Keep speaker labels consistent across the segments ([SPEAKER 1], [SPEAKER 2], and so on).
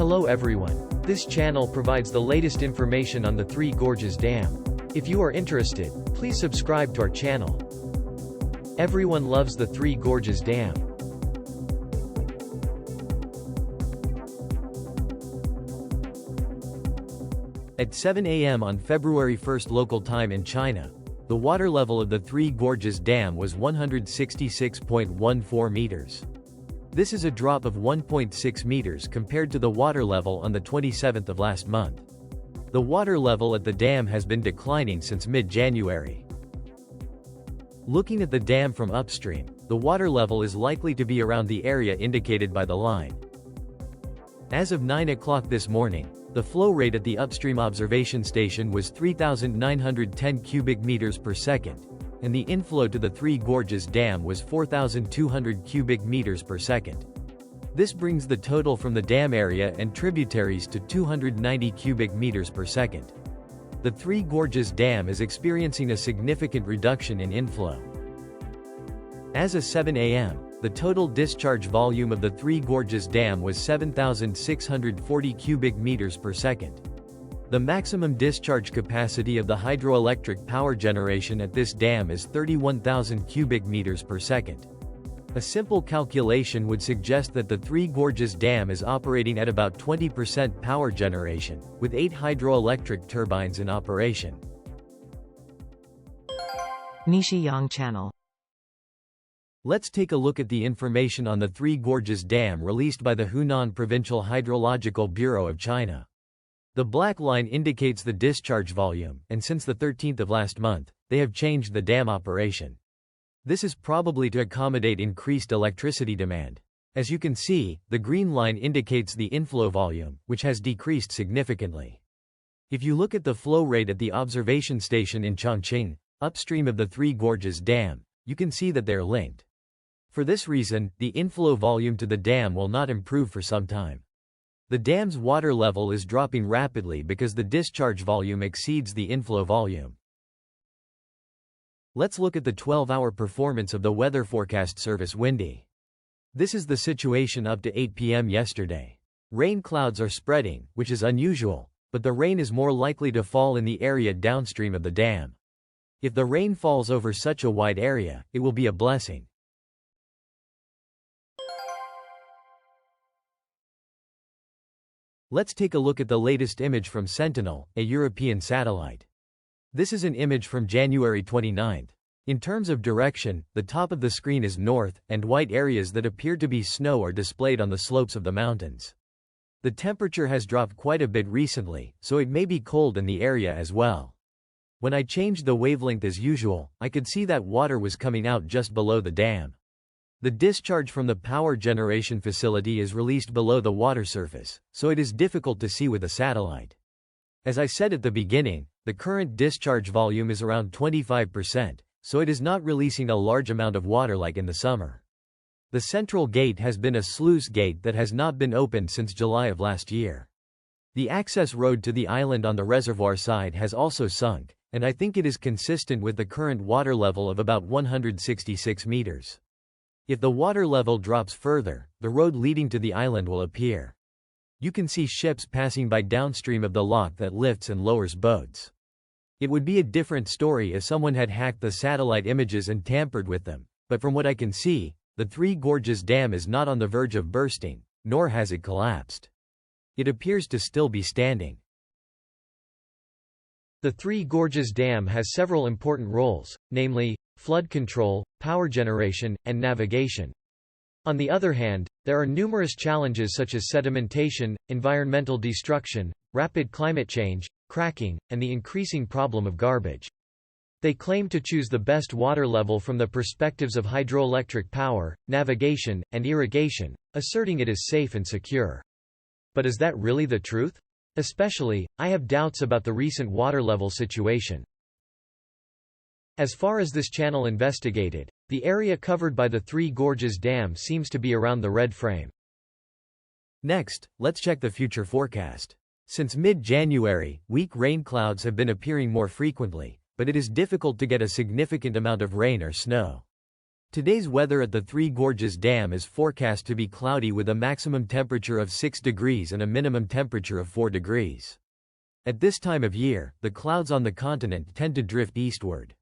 [SPEAKER 1] Hello everyone. This channel provides the latest information on the Three Gorges Dam. If you are interested, please subscribe to our channel. Everyone loves the Three Gorges Dam. At 7 a.m. on February 1 local time in China, the water level of the Three Gorges Dam was 166.14 meters. This is a drop of 1.6 meters compared to the water level on the 27th of last month. The water level at the dam has been declining since mid-January. Looking at the dam from upstream, the water level is likely to be around the area indicated by the line. As of 9 o'clock this morning, the flow rate at the upstream observation station was 3,910 cubic meters per second, and the inflow to the Three Gorges Dam was 4,200 cubic meters per second. This brings the total from the dam area and tributaries to 290 cubic meters per second. The Three Gorges Dam is experiencing a significant reduction in inflow. As of 7 a.m., the total discharge volume of the Three Gorges Dam was 7,640 cubic meters per second. The maximum discharge capacity of the hydroelectric power generation at this dam is 31,000 cubic meters per second. A simple calculation would suggest that the Three Gorges Dam is operating at about 20% power generation, with 8 hydroelectric turbines in operation.
[SPEAKER 2] NISHIYAN channel.
[SPEAKER 1] Let's take a look at the information on the Three Gorges Dam released by the Hunan Provincial Hydrological Bureau of China. The black line indicates the discharge volume, and since the 13th of last month, they have changed the dam operation. This is probably to accommodate increased electricity demand. As you can see, the green line indicates the inflow volume, which has decreased significantly. If you look at the flow rate at the observation station in Chongqing, upstream of the Three Gorges Dam, you can see that they're linked. For this reason, the inflow volume to the dam will not improve for some time. The dam's water level is dropping rapidly because the discharge volume exceeds the inflow volume. Let's look at the 12-hour performance of the weather forecast service Windy. This is the situation up to 8 p.m. yesterday. Rain clouds are spreading, which is unusual, but the rain is more likely to fall in the area downstream of the dam. If the rain falls over such a wide area, it will be a blessing. Let's take a look at the latest image from Sentinel, a European satellite. This is an image from January 29. In terms of direction, the top of the screen is north, and white areas that appear to be snow are displayed on the slopes of the mountains. The temperature has dropped quite a bit recently, so it may be cold in the area as well. When I changed the wavelength as usual, I could see that water was coming out just below the dam. The discharge from the power generation facility is released below the water surface, so it is difficult to see with a satellite. As I said at the beginning, the current discharge volume is around 25%, so it is not releasing a large amount of water like in the summer. The central gate has been a sluice gate that has not been opened since July of last year. The access road to the island on the reservoir side has also sunk, and I think it is consistent with the current water level of about 166 meters. If the water level drops further, the road leading to the island will appear. You can see ships passing by downstream of the lock that lifts and lowers boats. It would be a different story if someone had hacked the satellite images and tampered with them, but from what I can see, the Three Gorges Dam is not on the verge of bursting, nor has it collapsed. It appears to still be standing. The Three Gorges Dam has several important roles, namely, flood control, power generation, and navigation. On the other hand, there are numerous challenges such as sedimentation, environmental destruction, rapid climate change, cracking, and the increasing problem of garbage. They claim to choose the best water level from the perspectives of hydroelectric power, navigation, and irrigation, asserting it is safe and secure. But is that really the truth? Especially, I have doubts about the recent water level situation. As far as this channel investigated, the area covered by the Three Gorges Dam seems to be around the red frame. Next, let's check the future forecast. Since mid-January, weak rain clouds have been appearing more frequently, but it is difficult to get a significant amount of rain or snow. Today's weather at the Three Gorges Dam is forecast to be cloudy with a maximum temperature of 6 degrees and a minimum temperature of 4 degrees. At this time of year, the clouds on the continent tend to drift eastward.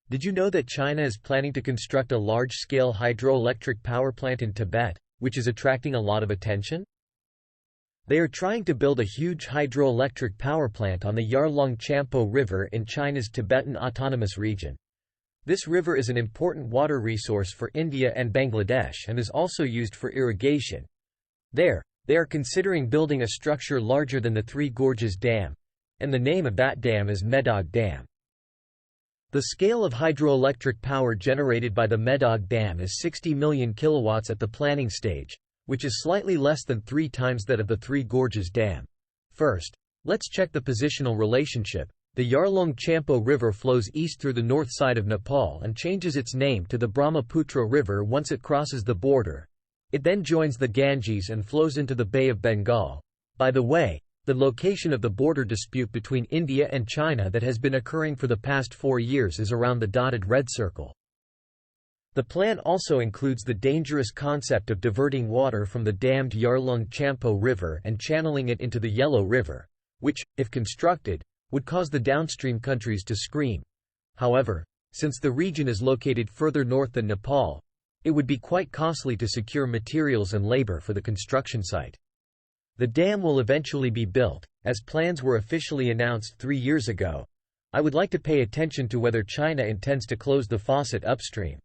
[SPEAKER 3] Did you know that China is planning to construct a large-scale hydroelectric power plant in Tibet, which is attracting a lot of attention? They are trying to build a huge hydroelectric power plant on the Yarlung-Champo River in China's Tibetan Autonomous Region. This river is an important water resource for India and Bangladesh and is also used for irrigation. They are considering building a structure larger than the Three Gorges Dam, and the name of that dam is Medog Dam. The scale of hydroelectric power generated by the Medog Dam is 60 million kilowatts at the planning stage, which is slightly less than 3 times that of the Three Gorges Dam. First, let's check the positional relationship. The Yarlung-Champo River flows east through the north side of Nepal and changes its name to the Brahmaputra River once it crosses the border. It then joins the Ganges and flows into the Bay of Bengal. By the way, the location of the border dispute between India and China that has been occurring for the past 4 years is around the dotted red circle. The plan also includes the dangerous concept of diverting water from the dammed Yarlung-Champo River and channeling it into the Yellow River, which, if constructed, would cause the downstream countries to scream. However, since the region is located further north than Nepal, it would be quite costly to secure materials and labor for the construction site. The dam will eventually be built, as plans were officially announced 3 years ago. I would like to pay attention to whether China intends to close the faucet upstream.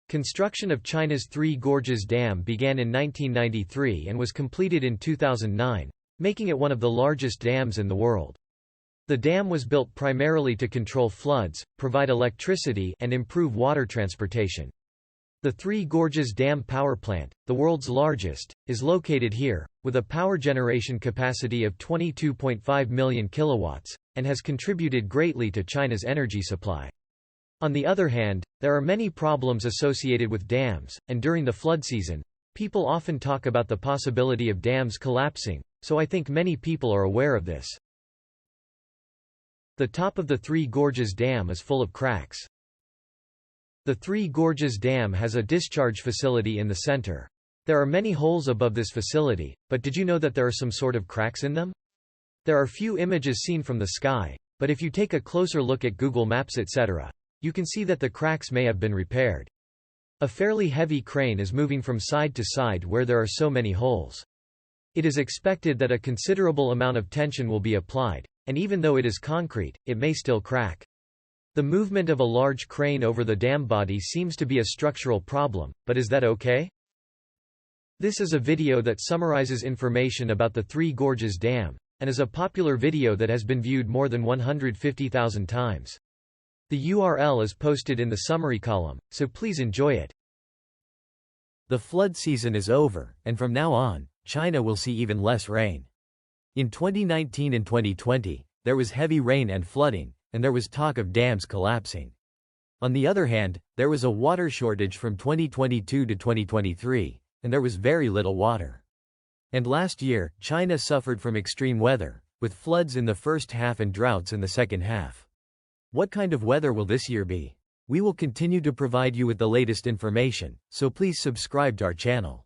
[SPEAKER 1] Construction of China's Three Gorges Dam began in 1993 and was completed in 2009, making it one of the largest dams in the world. The dam was built primarily to control floods, provide electricity, and improve water transportation. The Three Gorges Dam power plant, the world's largest, is located here, with a power generation capacity of 22.5 million kilowatts, and has contributed greatly to China's energy supply. On the other hand, there are many problems associated with dams, and during the flood season, people often talk about the possibility of dams collapsing, so I think many people are aware of this. The top of the Three Gorges Dam is full of cracks. The Three Gorges Dam has a discharge facility in the center. There are many holes above this facility, but did you know that there are some sort of cracks in them? There are few images seen from the sky, but if you take a closer look at Google Maps etc., you can see that the cracks may have been repaired. A fairly heavy crane is moving from side to side where there are so many holes. It is expected that a considerable amount of tension will be applied, and even though it is concrete, it may still crack. The movement of a large crane over the dam body seems to be a structural problem, but is that okay? This is a video that summarizes information about the Three Gorges Dam, and is a popular video that has been viewed more than 150,000 times. The URL is posted in the summary column, so please enjoy it. The flood season is over, and from now on, China will see even less rain. In 2019 and 2020, there was heavy rain and flooding, and there was talk of dams collapsing. On the other hand, there was a water shortage from 2022 to 2023, and there was very little water. And last year, China suffered from extreme weather, with floods in the first half and droughts in the second half. What kind of weather will this year be? We will continue to provide you with the latest information, so please subscribe to our channel.